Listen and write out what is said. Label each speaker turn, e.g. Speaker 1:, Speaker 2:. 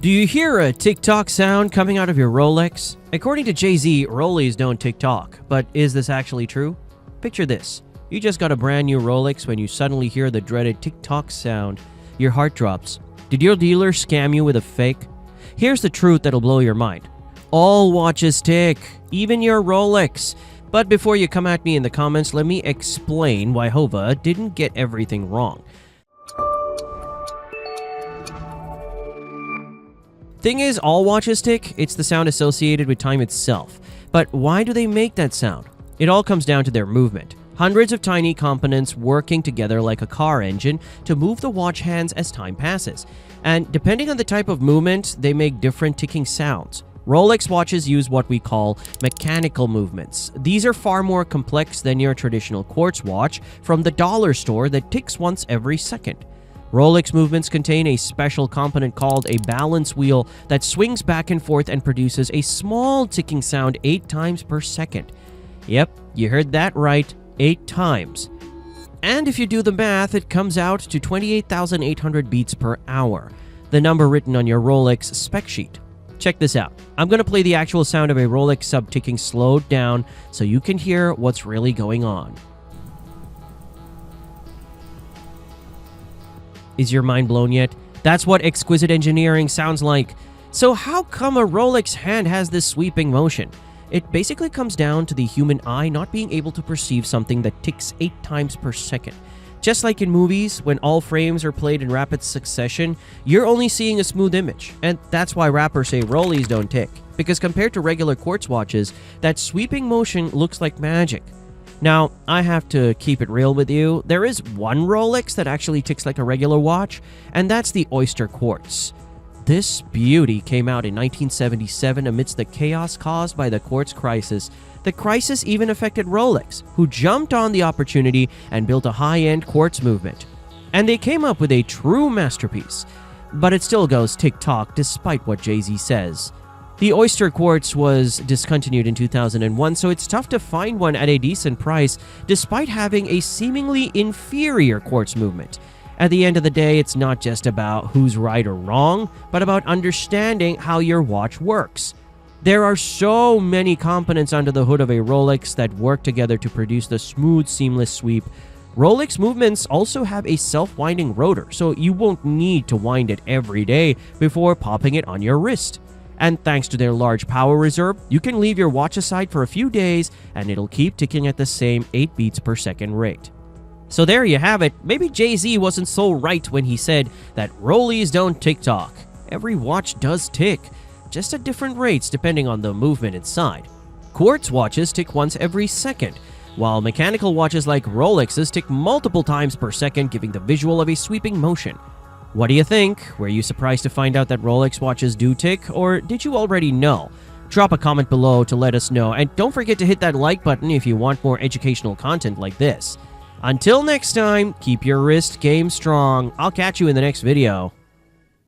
Speaker 1: Do you hear a tick-tock sound coming out of your Rolex? According to Jay-Z, Rollies don't tick-tock, but is this actually true? Picture this. You just got a brand new Rolex when you suddenly hear the dreaded tick-tock sound. Your heart drops. Did your dealer scam you with a fake? Here's the truth that'll blow your mind. All watches tick, even your Rolex. But before you come at me in the comments, let me explain why Hova didn't get everything wrong. Thing is, all watches tick, it's the sound associated with time itself. But why do they make that sound? It all comes down to their movement. Hundreds of tiny components working together like a car engine to move the watch hands as time passes. And depending on the type of movement, they make different ticking sounds. Rolex watches use what we call mechanical movements. These are far more complex than your traditional quartz watch from the dollar store that ticks once every second. Rolex movements contain a special component called a balance wheel that swings back and forth and produces a small ticking sound 8 times per second. Yep, you heard that right, 8 times. And if you do the math, it comes out to 28,800 beats per hour, the number written on your Rolex spec sheet. Check this out. I'm going to play the actual sound of a Rolex sub-ticking slowed down so you can hear what's really going on. Is your mind blown yet? That's what exquisite engineering sounds like. So how come a Rolex hand has this sweeping motion? It basically comes down to the human eye not being able to perceive something that ticks 8 times per second. Just like in movies, when all frames are played in rapid succession, you're only seeing a smooth image. And that's why rappers say Rollies don't tick. Because compared to regular quartz watches, that sweeping motion looks like magic. Now, I have to keep it real with you. There is one Rolex that actually ticks like a regular watch, and that's the Oysterquartz. This beauty came out in 1977 amidst the chaos caused by the quartz crisis. The crisis even affected Rolex, who jumped on the opportunity and built a high-end quartz movement. And they came up with a true masterpiece. But it still goes tick-tock despite what Jay-Z says. The Oysterquartz was discontinued in 2001, so it's tough to find one at a decent price despite having a seemingly inferior quartz movement. At the end of the day, it's not just about who's right or wrong, but about understanding how your watch works. There are so many components under the hood of a Rolex that work together to produce the smooth, seamless sweep. Rolex movements also have a self-winding rotor, so you won't need to wind it every day before popping it on your wrist. And thanks to their large power reserve, you can leave your watch aside for a few days and it'll keep ticking at the same 8 beats per second rate. So there you have it. Maybe Jay-Z wasn't so right when he said that Rollies don't tick-tock. Every watch does tick, just at different rates depending on the movement inside. Quartz watches tick once every second, while mechanical watches like Rolexes tick multiple times per second, giving the visual of a sweeping motion. What do you think? Were you surprised to find out that Rolex watches do tick, or did you already know? Drop a comment below to let us know, and don't forget to hit that like button if you want more educational content like this. Until next time, keep your wrist game strong. I'll catch you in the next video.